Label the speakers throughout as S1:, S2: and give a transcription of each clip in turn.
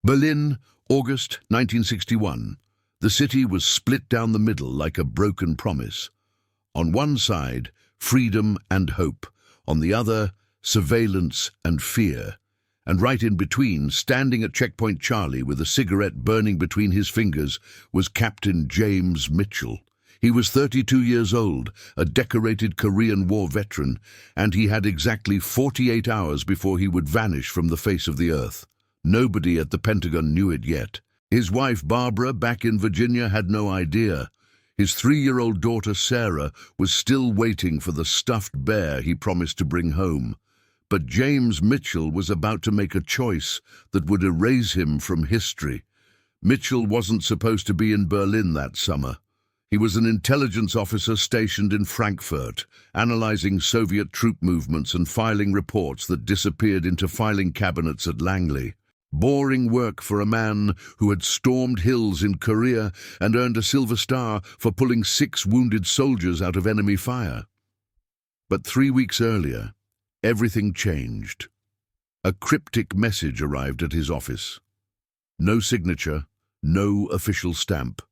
S1: Berlin, August 1961. The city was split down the middle like a broken promise. On one side, freedom and hope. On the other, surveillance and fear. And right in between, standing at Checkpoint Charlie with a cigarette burning between his fingers, was Captain James Mitchell. He was 32 years old, a decorated Korean War veteran, and he had exactly 48 hours before he would vanish from the face of the earth. Nobody at the Pentagon knew it yet. His wife Barbara, back in Virginia, had no idea. His 3-year-old daughter Sarah was still waiting for the stuffed bear he promised to bring home. But James Mitchell was about to make a choice that would erase him from history. Mitchell wasn't supposed to be in Berlin that summer. He was an intelligence officer stationed in Frankfurt, analyzing Soviet troop movements and filing reports that disappeared into filing cabinets at Langley. Boring work for a man who had stormed hills in Korea and earned a Silver Star for pulling 6 wounded soldiers out of enemy fire. But 3 weeks earlier, everything changed. A cryptic message arrived at his office. No signature, no official stamp.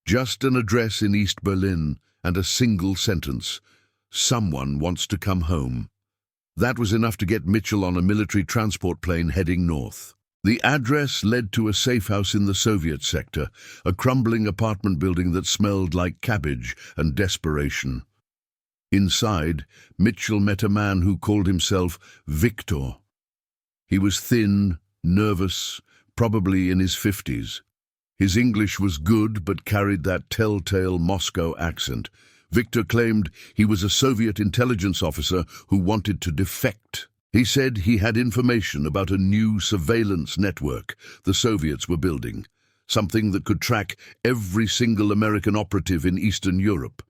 S1: Just an address in East Berlin and a single sentence: "Someone wants to come home." That was enough to get Mitchell on a military transport plane heading north. The address led to a safe house in the Soviet sector, a crumbling apartment building that smelled like cabbage and desperation. Inside, Mitchell met a man who called himself Victor. He was thin, nervous, probably in his 50s. His English was good but carried that telltale Moscow accent. Victor claimed he was a Soviet intelligence officer who wanted to defect. He said he had information about a new surveillance network the Soviets were building, something that could track every single American operative in Eastern Europe.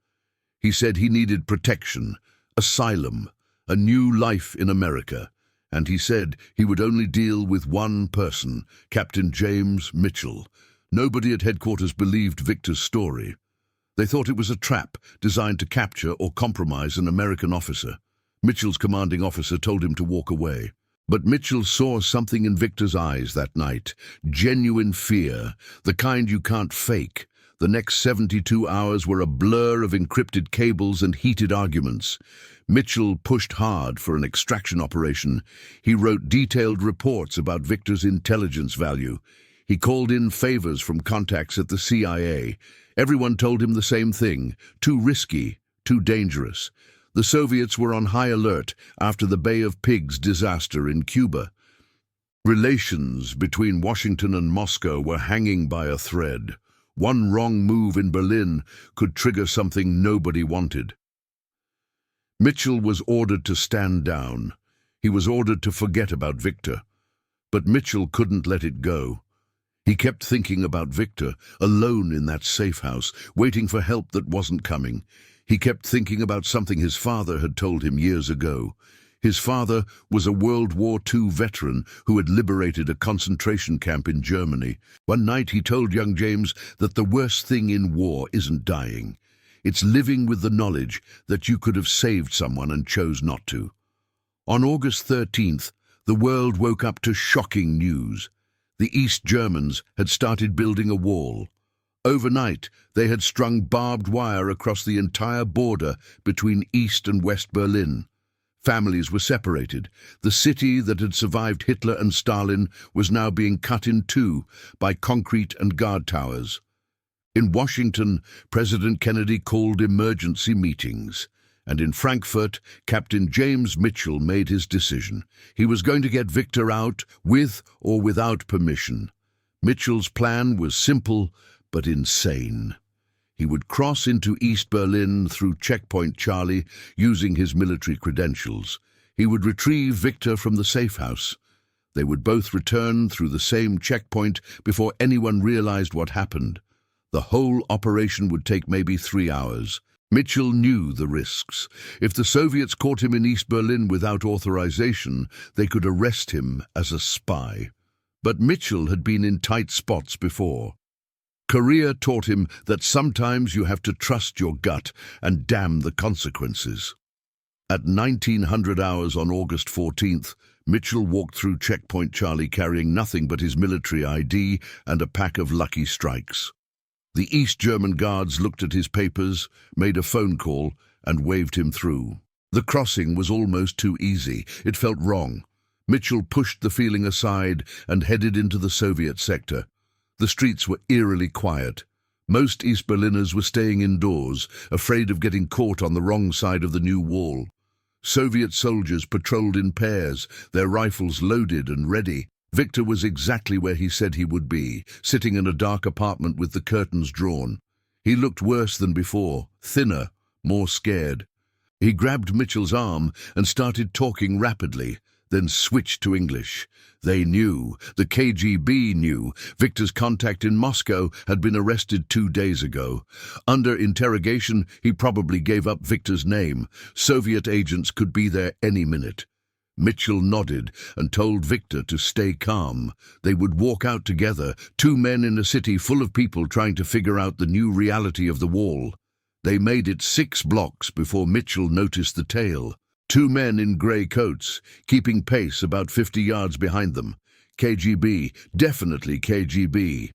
S1: He said he needed protection, asylum, a new life in America, and he said he would only deal with one person, Captain James Mitchell. Nobody at headquarters believed Victor's story. They thought it was a trap designed to capture or compromise an American officer. Mitchell's commanding officer told him to walk away. But Mitchell saw something in Victor's eyes that night, genuine fear, the kind you can't fake. The next 72 hours were a blur of encrypted cables and heated arguments. Mitchell pushed hard for an extraction operation. He wrote detailed reports about Victor's intelligence value. He called in favors from contacts at the CIA. Everyone told him the same thing: too risky, too dangerous. The Soviets were on high alert after the Bay of Pigs disaster in Cuba. Relations between Washington and Moscow were hanging by a thread. One wrong move in Berlin could trigger something nobody wanted. Mitchell was ordered to stand down. He was ordered to forget about Victor. But Mitchell couldn't let it go. He kept thinking about Victor, alone in that safe house, waiting for help that wasn't coming. He kept thinking about something his father had told him years ago. His father was a World War II veteran who had liberated a concentration camp in Germany. One night he told young James that the worst thing in war isn't dying. It's living with the knowledge that you could have saved someone and chose not to. On August 13th, the world woke up to shocking news. The East Germans had started building a wall. Overnight, they had strung barbed wire across the entire border between East and West Berlin. Families were separated. The city that had survived Hitler and Stalin was now being cut in two by concrete and guard towers. In Washington, President Kennedy called emergency meetings. And in Frankfurt, Captain James Mitchell made his decision. He was going to get Victor out, with or without permission. Mitchell's plan was simple but insane. He would cross into East Berlin through Checkpoint Charlie using his military credentials. He would retrieve Victor from the safe house. They would both return through the same checkpoint before anyone realized what happened. The whole operation would take maybe 3 hours. Mitchell knew the risks. If the Soviets caught him in East Berlin without authorization, they could arrest him as a spy. But Mitchell had been in tight spots before. Korea taught him that sometimes you have to trust your gut and damn the consequences. At 1900 hours on August 14th, Mitchell walked through Checkpoint Charlie carrying nothing but his military ID and a pack of Lucky Strikes. The East German guards looked at his papers, made a phone call, and waved him through. The crossing was almost too easy. It felt wrong. Mitchell pushed the feeling aside and headed into the Soviet sector. The streets were eerily quiet. Most East Berliners were staying indoors, afraid of getting caught on the wrong side of the new wall. Soviet soldiers patrolled in pairs, their rifles loaded and ready. Victor was exactly where he said he would be, sitting in a dark apartment with the curtains drawn. He looked worse than before, thinner, more scared. He grabbed Mitchell's arm and started talking rapidly, then switched to English. They knew, the KGB knew, Victor's contact in Moscow had been arrested 2 days ago. Under interrogation, he probably gave up Victor's name. Soviet agents could be there any minute. Mitchell nodded and told Victor to stay calm. They would walk out together, 2 men in a city full of people trying to figure out the new reality of the wall. They made it 6 blocks before Mitchell noticed the tail. 2 men in grey coats, keeping pace about 50 yards behind them. KGB, definitely KGB.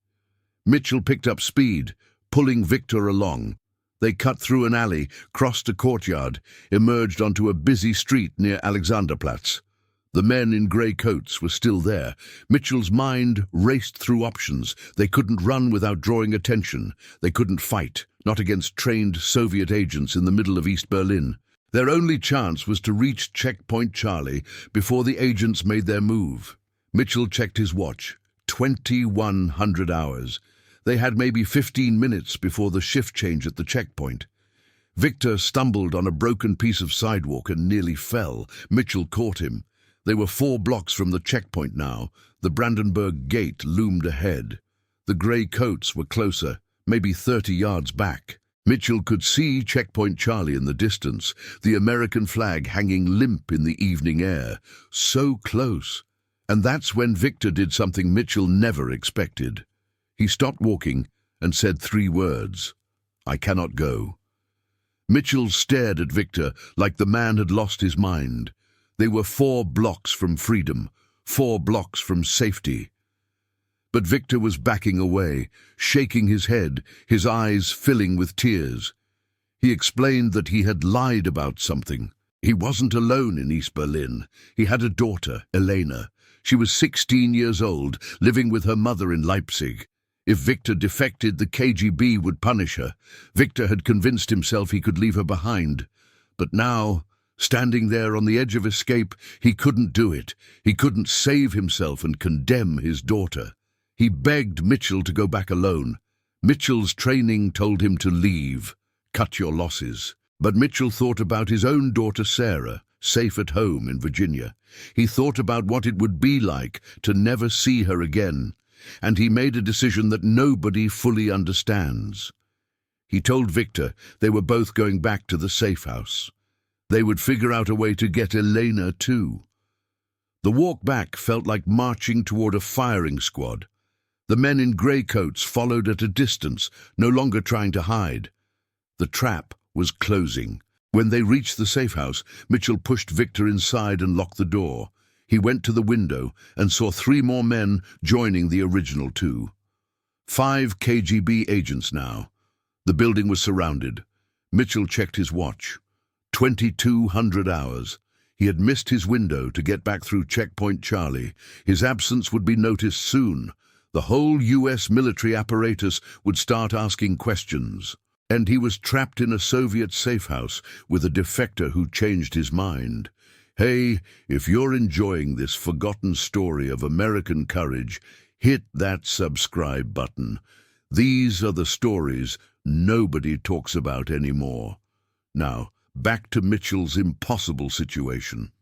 S1: Mitchell picked up speed, pulling Victor along. They cut through an alley, crossed a courtyard, emerged onto a busy street near Alexanderplatz. The men in grey coats were still there. Mitchell's mind raced through options. They couldn't run without drawing attention. They couldn't fight, not against trained Soviet agents in the middle of East Berlin. Their only chance was to reach Checkpoint Charlie before the agents made their move. Mitchell checked his watch. 2,100 hours. They had maybe 15 minutes before the shift change at the checkpoint. Victor stumbled on a broken piece of sidewalk and nearly fell. Mitchell caught him. They were 4 blocks from the checkpoint now. The Brandenburg Gate loomed ahead. The grey coats were closer, maybe 30 yards back. Mitchell could see Checkpoint Charlie in the distance, the American flag hanging limp in the evening air. So close. And that's when Victor did something Mitchell never expected. He stopped walking and said 3 words. "I cannot go." Mitchell stared at Victor like the man had lost his mind. They were 4 blocks from freedom, 4 blocks from safety. But Victor was backing away, shaking his head, his eyes filling with tears. He explained that he had lied about something. He wasn't alone in East Berlin. He had a daughter, Elena. She was 16 years old, living with her mother in Leipzig. If Victor defected, the KGB would punish her. Victor had convinced himself he could leave her behind. But now, standing there on the edge of escape, he couldn't do it. He couldn't save himself and condemn his daughter. He begged Mitchell to go back alone. Mitchell's training told him to leave, cut your losses. But Mitchell thought about his own daughter Sarah, safe at home in Virginia. He thought about what it would be like to never see her again, and he made a decision that nobody fully understands. He told Victor they were both going back to the safe house. They would figure out a way to get Elena too. The walk back felt like marching toward a firing squad. The men in grey coats followed at a distance, no longer trying to hide. The trap was closing. When they reached the safe house, Mitchell pushed Victor inside and locked the door. He went to the window and saw 3 more men joining the original 2. 5 KGB agents now. The building was surrounded. Mitchell checked his watch. 2,200 hours. He had missed his window to get back through Checkpoint Charlie. His absence would be noticed soon. The whole US military apparatus would start asking questions. And he was trapped in a Soviet safe house with a defector who changed his mind. Hey, if you're enjoying this forgotten story of American courage, hit that subscribe button. These are the stories nobody talks about anymore. Now, back to Mitchell's impossible situation.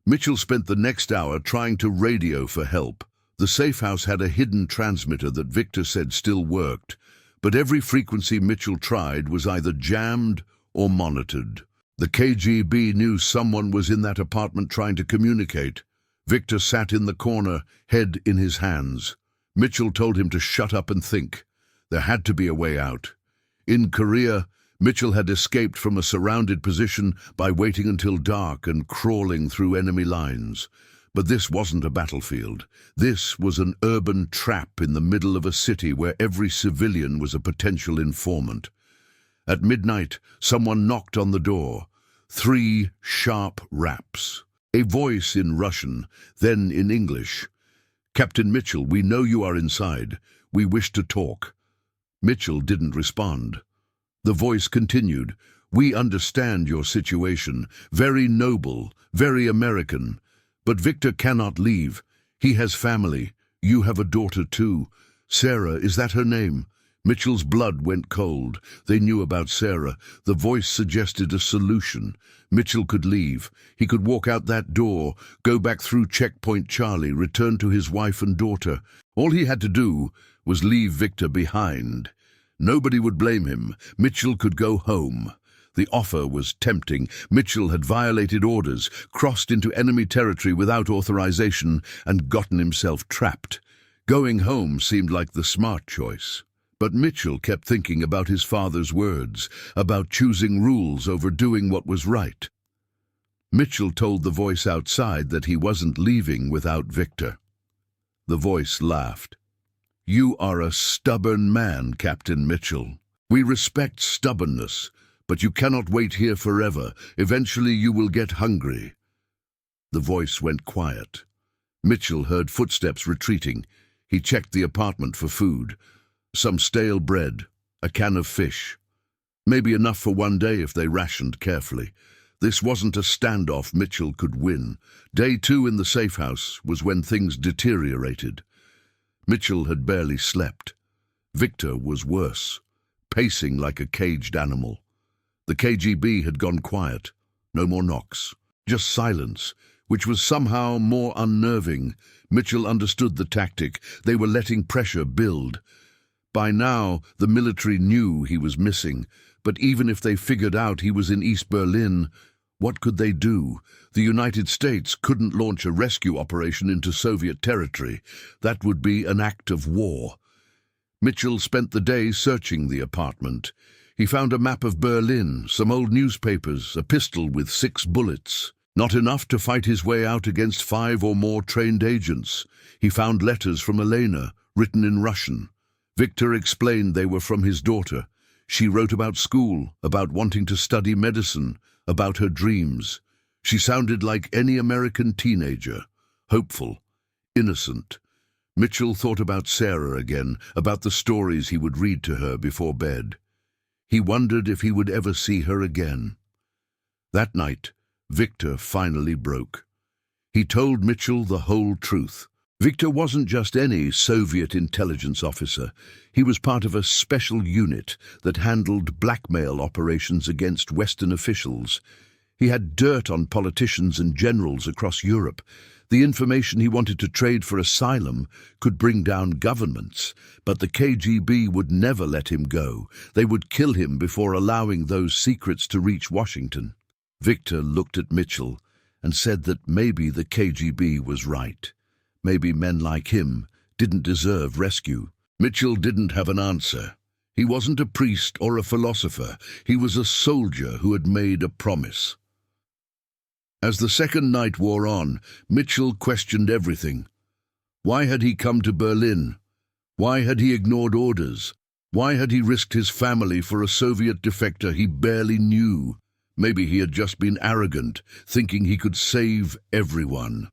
S1: Mitchell spent the next hour trying to radio for help. The safe house had a hidden transmitter that Victor said still worked, but every frequency Mitchell tried was either jammed or monitored. The KGB knew someone was in that apartment trying to communicate. Victor sat in the corner, head in his hands. Mitchell told him to shut up and think. There had to be a way out. In Korea, Mitchell had escaped from a surrounded position by waiting until dark and crawling through enemy lines. But this wasn't a battlefield. This was an urban trap in the middle of a city where every civilian was a potential informant. At midnight, someone knocked on the door. 3 sharp raps. A voice in Russian, then in English. "Captain Mitchell, we know you are inside. We wish to talk." Mitchell didn't respond. The voice continued, "We understand your situation. Very noble, very American. But Victor cannot leave. He has family. You have a daughter too. Sarah, is that her name?" Mitchell's blood went cold. They knew about Sarah. The voice suggested a solution. Mitchell could leave. He could walk out that door, go back through Checkpoint Charlie, return to his wife and daughter. All he had to do was leave Victor behind. Nobody would blame him. Mitchell could go home. The offer was tempting. Mitchell had violated orders, crossed into enemy territory without authorization, and gotten himself trapped. Going home seemed like the smart choice. But Mitchell kept thinking about his father's words, about choosing rules over doing what was right. Mitchell told the voice outside that he wasn't leaving without Victor. The voice laughed. "You are a stubborn man, Captain Mitchell. We respect stubbornness, but you cannot wait here forever. Eventually you will get hungry." The voice went quiet. Mitchell heard footsteps retreating. He checked the apartment for food. Some stale bread, a can of fish. Maybe enough for one day if they rationed carefully. This wasn't a standoff Mitchell could win. Day 2 in the safe house was when things deteriorated. Mitchell had barely slept. Victor was worse, pacing like a caged animal. The KGB had gone quiet. No more knocks, just silence, which was somehow more unnerving. Mitchell understood the tactic. They were letting pressure build. By now, the military knew he was missing, but even if they figured out he was in East Berlin, what could they do? The United States couldn't launch a rescue operation into Soviet territory. That would be an act of war. Mitchell spent the day searching the apartment. He found a map of Berlin, some old newspapers, a pistol with 6 bullets. Not enough to fight his way out against 5 or more trained agents. He found letters from Elena, written in Russian. Victor explained they were from his daughter. She wrote about school, about wanting to study medicine, about her dreams. She sounded like any American teenager, hopeful, innocent. Mitchell thought about Sarah again, about the stories he would read to her before bed. He wondered if he would ever see her again. That night, Victor finally broke. He told Mitchell the whole truth. Victor wasn't just any Soviet intelligence officer. He was part of a special unit that handled blackmail operations against Western officials. He had dirt on politicians and generals across Europe. The information he wanted to trade for asylum could bring down governments, but the KGB would never let him go. They would kill him before allowing those secrets to reach Washington. Victor looked at Mitchell and said that maybe the KGB was right. Maybe men like him didn't deserve rescue. Mitchell didn't have an answer. He wasn't a priest or a philosopher. He was a soldier who had made a promise. As the second night wore on, Mitchell questioned everything. Why had he come to Berlin? Why had he ignored orders? Why had he risked his family for a Soviet defector he barely knew? Maybe he had just been arrogant, thinking he could save everyone.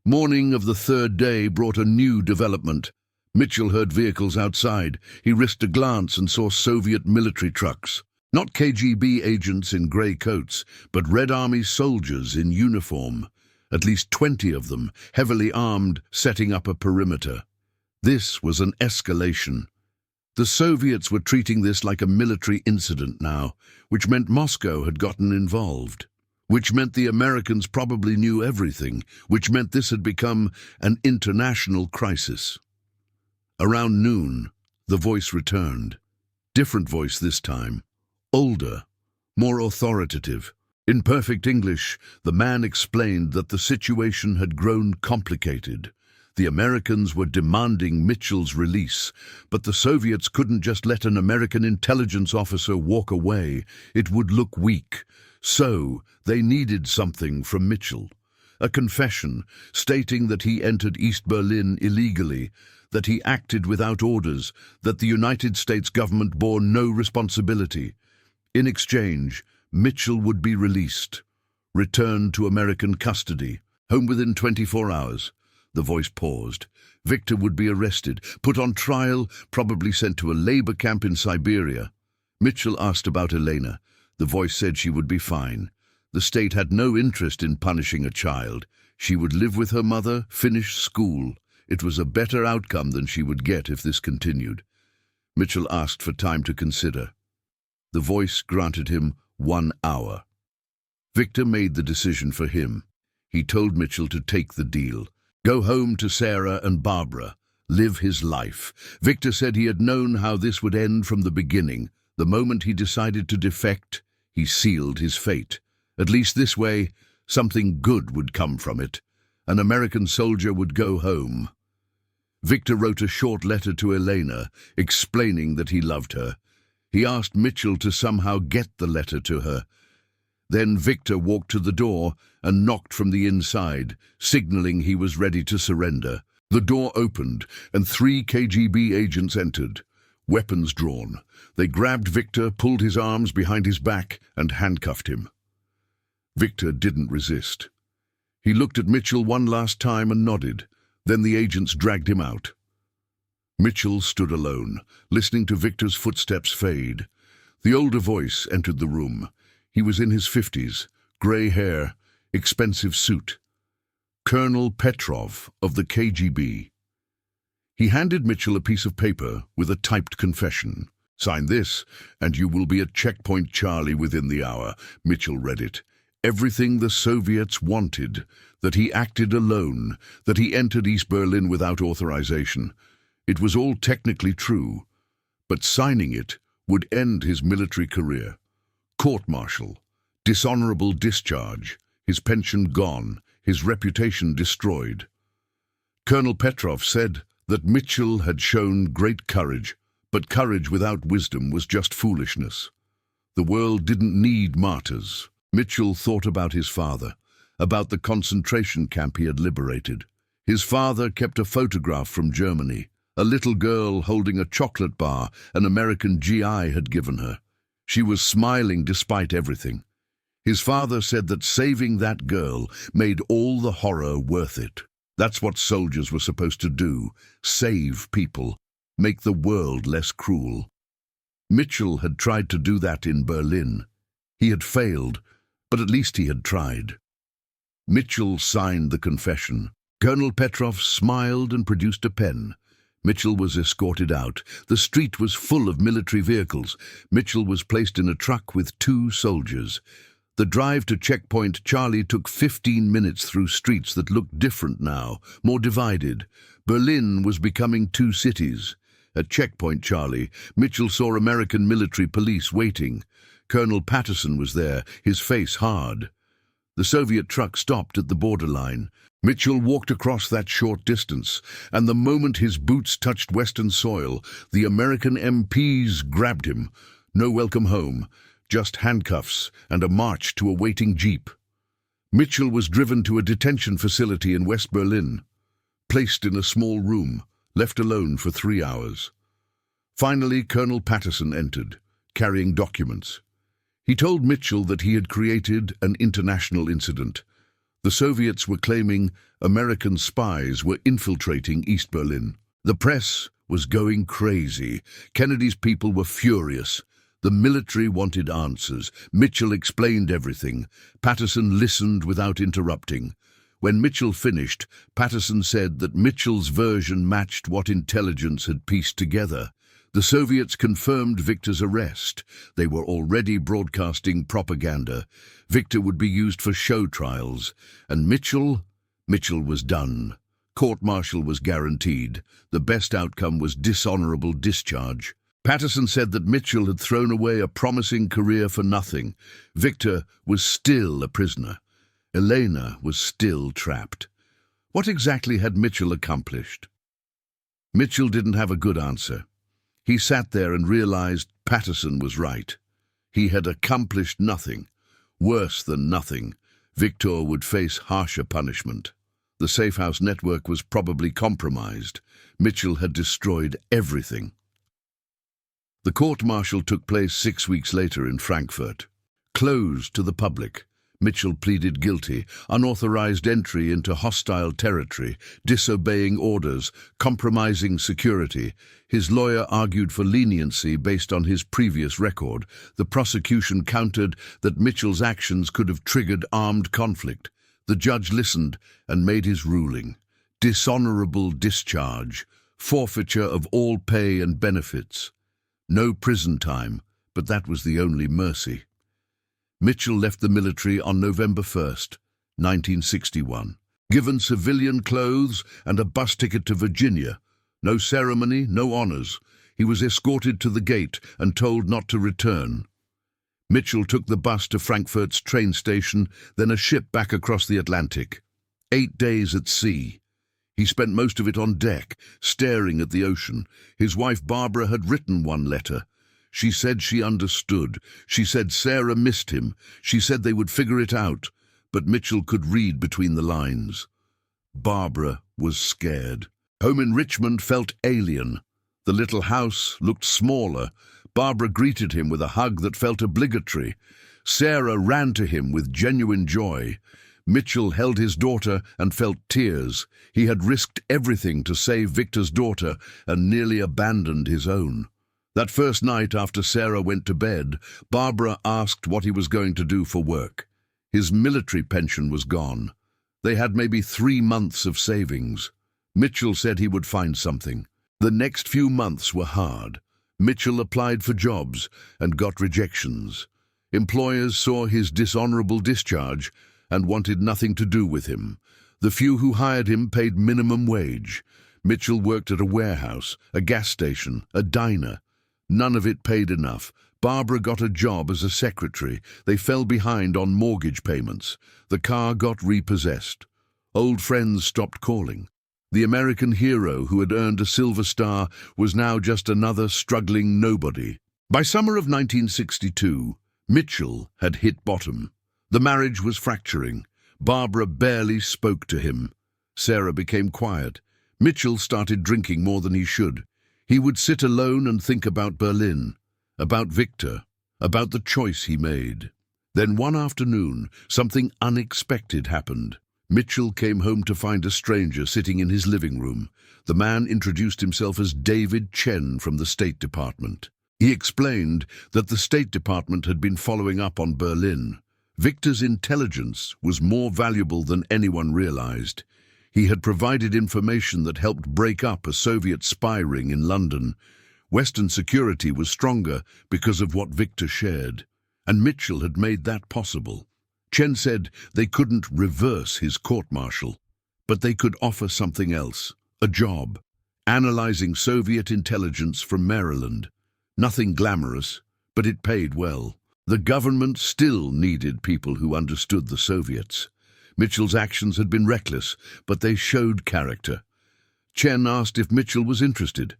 S1: Morning of the third day brought a new development. Mitchell heard vehicles outside. He risked a glance and saw Soviet military trucks. Not KGB agents in grey coats, but Red Army soldiers in uniform. At least 20 of them, heavily armed, setting up a perimeter. This was an escalation. The Soviets were treating this like a military incident now, which meant Moscow had gotten involved. Which meant the Americans probably knew everything, which meant this had become an international crisis. Around noon, the voice returned. Different voice this time. Older, more authoritative. In perfect English, the man explained that the situation had grown complicated. The Americans were demanding Mitchell's release, but the Soviets couldn't just let an American intelligence officer walk away. It would look weak. So they needed something from Mitchell. A confession stating that he entered East Berlin illegally, that he acted without orders, that the United States government bore no responsibility. In exchange, Mitchell would be released, returned to American custody, home within 24 hours. The voice paused. Victor would be arrested, put on trial, probably sent to a labor camp in Siberia. Mitchell asked about Elena. The voice said she would be fine. The state had no interest in punishing a child. She would live with her mother, finish school. It was a better outcome than she would get if this continued. Mitchell asked for time to consider. The voice granted him 1 hour. Victor made the decision for him. He told Mitchell to take the deal. Go home to Sarah and Barbara. Live his life. Victor said he had known how this would end from the beginning. The moment he decided to defect, he sealed his fate. At least this way, something good would come from it. An American soldier would go home. Victor wrote a short letter to Elena, explaining that he loved her. He asked Mitchell to somehow get the letter to her. Then Victor walked to the door and knocked from the inside, signaling he was ready to surrender. The door opened, and 3 KGB agents entered, weapons drawn. They grabbed Victor, pulled his arms behind his back, and handcuffed him. Victor didn't resist. He looked at Mitchell one last time and nodded. Then the agents dragged him out. Mitchell stood alone, listening to Victor's footsteps fade. The older voice entered the room. He was in his 50s, grey hair, expensive suit. Colonel Petrov of the KGB. He handed Mitchell a piece of paper with a typed confession. Sign this, and you will be at Checkpoint Charlie within the hour. Mitchell read it. Everything the Soviets wanted, that he acted alone, that he entered East Berlin without authorization. It was all technically true, but signing it would end his military career. Court-martial, dishonorable discharge, his pension gone, his reputation destroyed. Colonel Petrov said that Mitchell had shown great courage, but courage without wisdom was just foolishness. The world didn't need martyrs. Mitchell thought about his father, about the concentration camp he had liberated. His father kept a photograph from Germany, a little girl holding a chocolate bar an American GI had given her. She was smiling despite everything. His father said that saving that girl made all the horror worth it. That's what soldiers were supposed to do, save people, make the world less cruel. Mitchell had tried to do that in Berlin. He had failed, but at least he had tried. Mitchell signed the confession. Colonel Petrov smiled and produced a pen. Mitchell was escorted out. The street was full of military vehicles. Mitchell was placed in a truck with 2 soldiers. The drive to Checkpoint Charlie took 15 minutes through streets that looked different now, more divided. Berlin was becoming 2 cities. At Checkpoint Charlie, Mitchell saw American military police waiting. Colonel Patterson was there, his face hard. The Soviet truck stopped at the borderline. Mitchell walked across that short distance, and the moment his boots touched Western soil, the American MPs grabbed him. No welcome home, just handcuffs and a march to a waiting jeep. Mitchell was driven to a detention facility in West Berlin, placed in a small room, left alone for 3 hours. Finally, Colonel Patterson entered, carrying documents. He told Mitchell that he had created an international incident. The Soviets were claiming American spies were infiltrating East Berlin. The press was going crazy. Kennedy's people were furious. The military wanted answers. Mitchell explained everything. Patterson listened without interrupting. When Mitchell finished, Patterson said that Mitchell's version matched what intelligence had pieced together. The Soviets confirmed Victor's arrest. They were already broadcasting propaganda. Victor would be used for show trials. And Mitchell was done. Court-martial was guaranteed. The best outcome was dishonorable discharge. Patterson said that Mitchell had thrown away a promising career for nothing. Victor was still a prisoner. Elena was still trapped. What exactly had Mitchell accomplished? Mitchell didn't have a good answer. He sat there and realized Patterson was right. He had accomplished nothing. Worse than nothing. Victor would face harsher punishment. The safe house network was probably compromised. Mitchell had destroyed everything. The court-martial took place 6 weeks later in Frankfurt. Closed to the public, Mitchell pleaded guilty, unauthorized entry into hostile territory, disobeying orders, compromising security. His lawyer argued for leniency based on his previous record. The prosecution countered that Mitchell's actions could have triggered armed conflict. The judge listened and made his ruling. Dishonorable discharge, forfeiture of all pay and benefits. No prison time, but that was the only mercy. Mitchell left the military on November 1st, 1961. Given civilian clothes and a bus ticket to Virginia. No ceremony, no honors. He was escorted to the gate and told not to return. Mitchell took the bus to Frankfurt's train station, then a ship back across the Atlantic. 8 days at sea. He spent most of it on deck, staring at the ocean. His wife Barbara had written one letter. She said she understood. She said Sarah missed him. She said they would figure it out. But Mitchell could read between the lines. Barbara was scared. Home in Richmond felt alien. The little house looked smaller. Barbara greeted him with a hug that felt obligatory. Sarah ran to him with genuine joy. Mitchell held his daughter and felt tears. He had risked everything to save Victor's daughter and nearly abandoned his own. That first night after Sarah went to bed, Barbara asked what he was going to do for work. His military pension was gone. They had maybe 3 months of savings. Mitchell said he would find something. The next few months were hard. Mitchell applied for jobs and got rejections. Employers saw his dishonorable discharge and wanted nothing to do with him. The few who hired him paid minimum wage. Mitchell worked at a warehouse, a gas station, a diner. None of it paid enough. Barbara got a job as a secretary. They fell behind on mortgage payments. The car got repossessed. Old friends stopped calling. The American hero who had earned a Silver Star was now just another struggling nobody. By summer of 1962, Mitchell had hit bottom. The marriage was fracturing. Barbara barely spoke to him. Sarah became quiet. Mitchell started drinking more than he should. He would sit alone and think about Berlin, about Victor, about the choice he made. Then one afternoon, something unexpected happened. Mitchell came home to find a stranger sitting in his living room. The man introduced himself as David Chen from the State Department. He explained that the State Department had been following up on Berlin. Victor's intelligence was more valuable than anyone realized. He had provided information that helped break up a Soviet spy ring in London. Western security was stronger because of what Victor shared, and Mitchell had made that possible. Chen said they couldn't reverse his court-martial, but they could offer something else, a job, analyzing Soviet intelligence from Maryland. Nothing glamorous, but it paid well. The government still needed people who understood the Soviets. Mitchell's actions had been reckless, but they showed character. Chen asked if Mitchell was interested.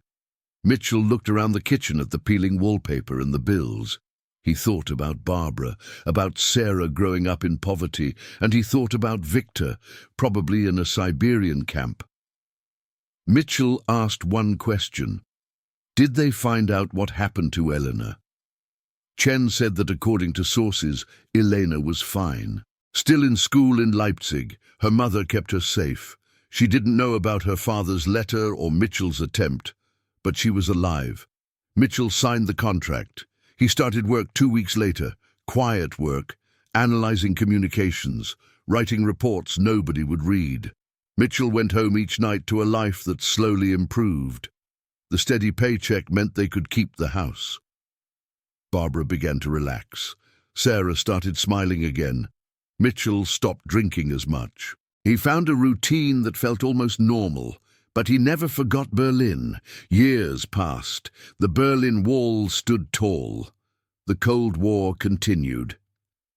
S1: Mitchell looked around the kitchen at the peeling wallpaper and the bills. He thought about Barbara, about Sarah growing up in poverty, and he thought about Victor, probably in a Siberian camp. Mitchell asked one question. Did they find out what happened to Elena? Chen said that according to sources, Elena was fine. Still in school in Leipzig, her mother kept her safe. She didn't know about her father's letter or Mitchell's attempt, but she was alive. Mitchell signed the contract. He started work 2 weeks later, quiet work, analyzing communications, writing reports nobody would read. Mitchell went home each night to a life that slowly improved. The steady paycheck meant they could keep the house. Barbara began to relax. Sarah started smiling again. Mitchell stopped drinking as much. He found a routine that felt almost normal, but he never forgot Berlin. Years passed. The Berlin Wall stood tall. The Cold War continued.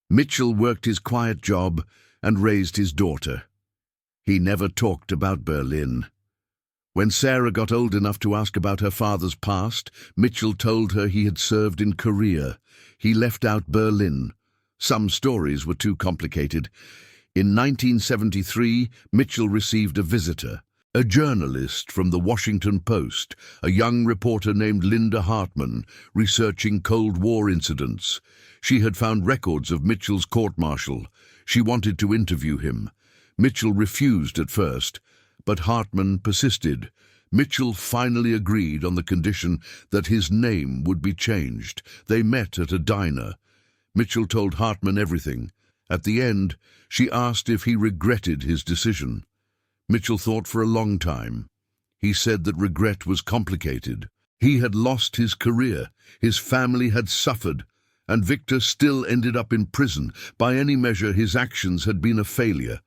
S1: Mitchell worked his quiet job and raised his daughter. He never talked about Berlin. When Sarah got old enough to ask about her father's past, Mitchell told her he had served in Korea. He left out Berlin. Some stories were too complicated. In 1973, Mitchell received a visitor, a journalist from the Washington Post, a young reporter named Linda Hartman, researching Cold War incidents. She had found records of Mitchell's court-martial. She wanted to interview him. Mitchell refused at first, but Hartman persisted. Mitchell finally agreed on the condition that his name would be changed. They met at a diner. Mitchell told Hartman everything. At the end, she asked if he regretted his decision. Mitchell thought for a long time. He said that regret was complicated. He had lost his career, his family had suffered, and Victor still ended up in prison. By any measure, his actions had been a failure.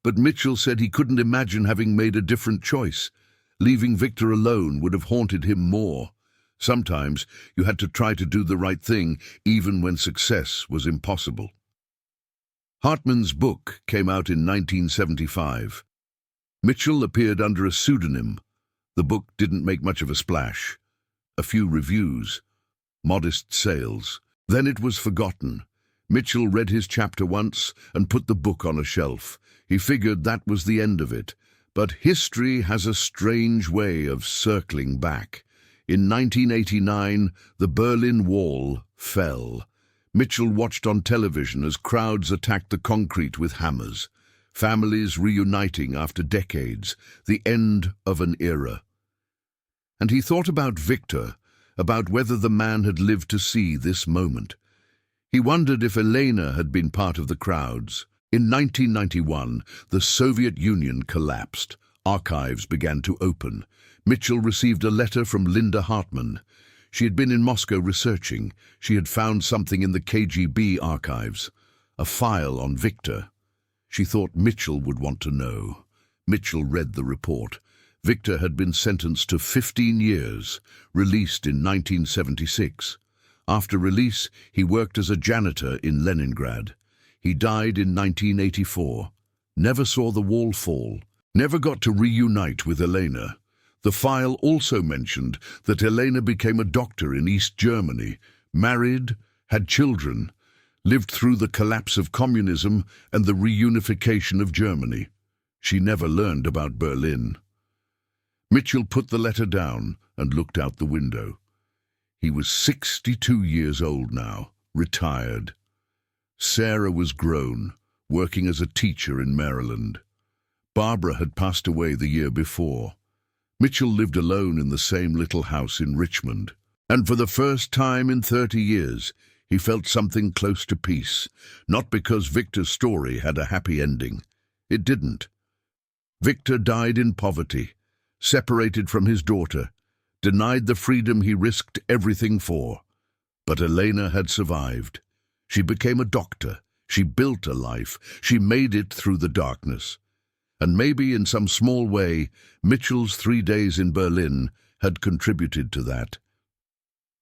S1: But Mitchell said he couldn't imagine having made a different choice. Leaving Victor alone would have haunted him more. Sometimes you had to try to do the right thing, even when success was impossible. Hartman's book came out in 1975. Mitchell appeared under a pseudonym. The book didn't make much of a splash. A few reviews, modest sales. Then it was forgotten. Mitchell read his chapter once and put the book on a shelf. He figured that was the end of it. But history has a strange way of circling back. In 1989, the Berlin Wall fell. Mitchell watched on television as crowds attacked the concrete with hammers. Families reuniting after decades, the end of an era. And he thought about Victor, about whether the man had lived to see this moment. He wondered if Elena had been part of the crowds. In 1991, the Soviet Union collapsed. Archives began to open. Mitchell received a letter from Linda Hartman. She had been in Moscow researching. She had found something in the KGB archives, a file on Victor. She thought Mitchell would want to know. Mitchell read the report. Victor had been sentenced to 15 years, released in 1976. After release, he worked as a janitor in Leningrad. He died in 1984. Never saw the wall fall. Never got to reunite with Elena. The file also mentioned that Elena became a doctor in East Germany, married, had children, lived through the collapse of communism and the reunification of Germany. She never learned about Berlin. Mitchell put the letter down and looked out the window. He was 62 years old now, retired. Sarah was grown, working as a teacher in Maryland. Barbara had passed away the year before. Mitchell lived alone in the same little house in Richmond. And for the first time in 30 years, he felt something close to peace. Not because Victor's story had a happy ending. It didn't. Victor died in poverty, separated from his daughter, denied the freedom he risked everything for. But Elena had survived. She became a doctor. She built a life. She made it through the darkness. And maybe in some small way, Mitchell's 3 days in Berlin had contributed to that.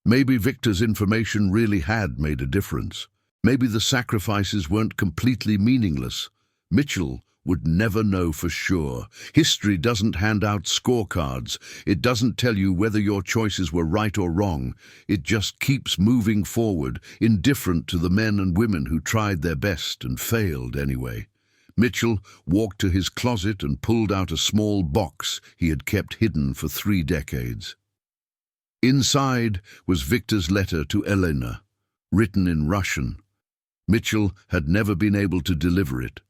S1: Maybe Victor's information really had made a difference. Maybe the sacrifices weren't completely meaningless. Mitchell would never know for sure. History doesn't hand out scorecards. It doesn't tell you whether your choices were right or wrong. It just keeps moving forward, indifferent to the men and women who tried their best and failed anyway. Mitchell walked to his closet and pulled out a small box he had kept hidden for 3 decades. Inside was Victor's letter to Elena, written in Russian. Mitchell had never been able to deliver it.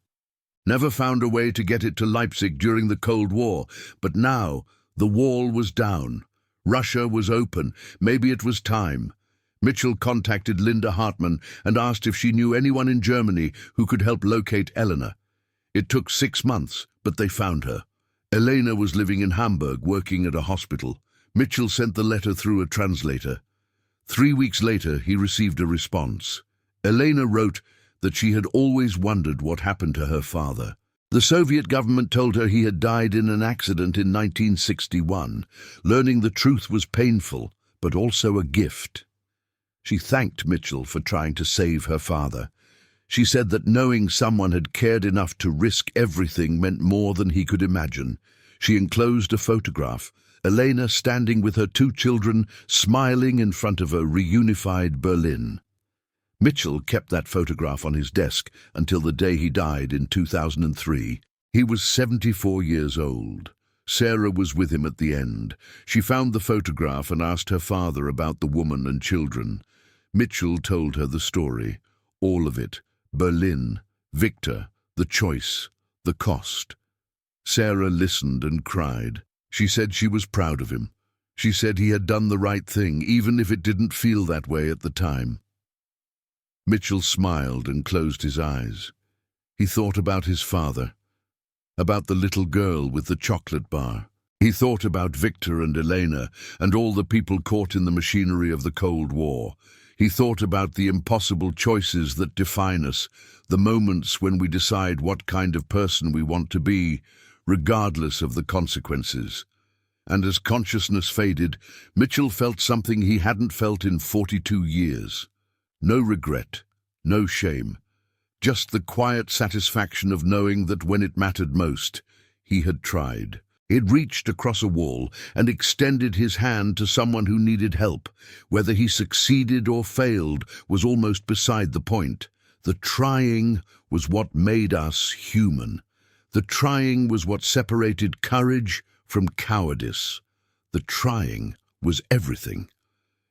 S1: Never found a way to get it to Leipzig during the Cold War, but now the wall was down. Russia was open. Maybe it was time. Mitchell contacted Linda Hartman and asked if she knew anyone in Germany who could help locate Elena. It took 6 months, but they found her. Elena was living in Hamburg, working at a hospital. Mitchell sent the letter through a translator. 3 weeks later, he received a response. Elena wrote that she had always wondered what happened to her father. The Soviet government told her he had died in an accident in 1961. Learning the truth was painful, but also a gift. She thanked Mitchell for trying to save her father. She said that knowing someone had cared enough to risk everything meant more than he could imagine. She enclosed a photograph, Elena standing with her 2 children, smiling in front of a reunified Berlin. Mitchell kept that photograph on his desk until the day he died in 2003. He was 74 years old. Sarah was with him at the end. She found the photograph and asked her father about the woman and children. Mitchell told her the story, all of it. Berlin, Victor, the choice, the cost. Sarah listened and cried. She said she was proud of him. She said he had done the right thing, even if it didn't feel that way at the time. Mitchell smiled and closed his eyes. He thought about his father, about the little girl with the chocolate bar. He thought about Victor and Elena and all the people caught in the machinery of the Cold War. He thought about the impossible choices that define us, the moments when we decide what kind of person we want to be, regardless of the consequences. And as consciousness faded, Mitchell felt something he hadn't felt in 42 years. No regret, no shame, just the quiet satisfaction of knowing that when it mattered most, he had tried. He'd reached across a wall and extended his hand to someone who needed help. Whether he succeeded or failed was almost beside the point. The trying was what made us human. The trying was what separated courage from cowardice. The trying was everything.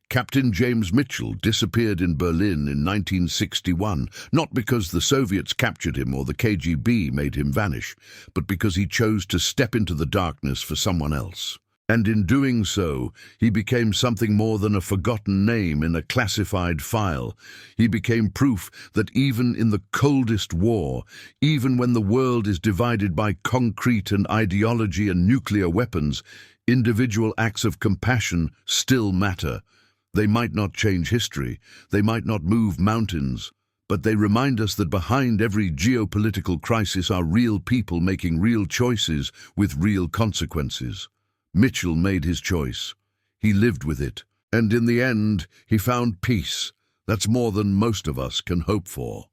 S1: Captain James Mitchell disappeared in Berlin in 1961, not because the Soviets captured him or the KGB made him vanish, but because he chose to step into the darkness for someone else. And in doing so, he became something more than a forgotten name in a classified file. He became proof that even in the coldest war, even when the world is divided by concrete and ideology and nuclear weapons, individual acts of compassion still matter. They might not change history, they might not move mountains, but they remind us that behind every geopolitical crisis are real people making real choices with real consequences. Mitchell made his choice. He lived with it, and in the end, he found peace. That's more than most of us can hope for.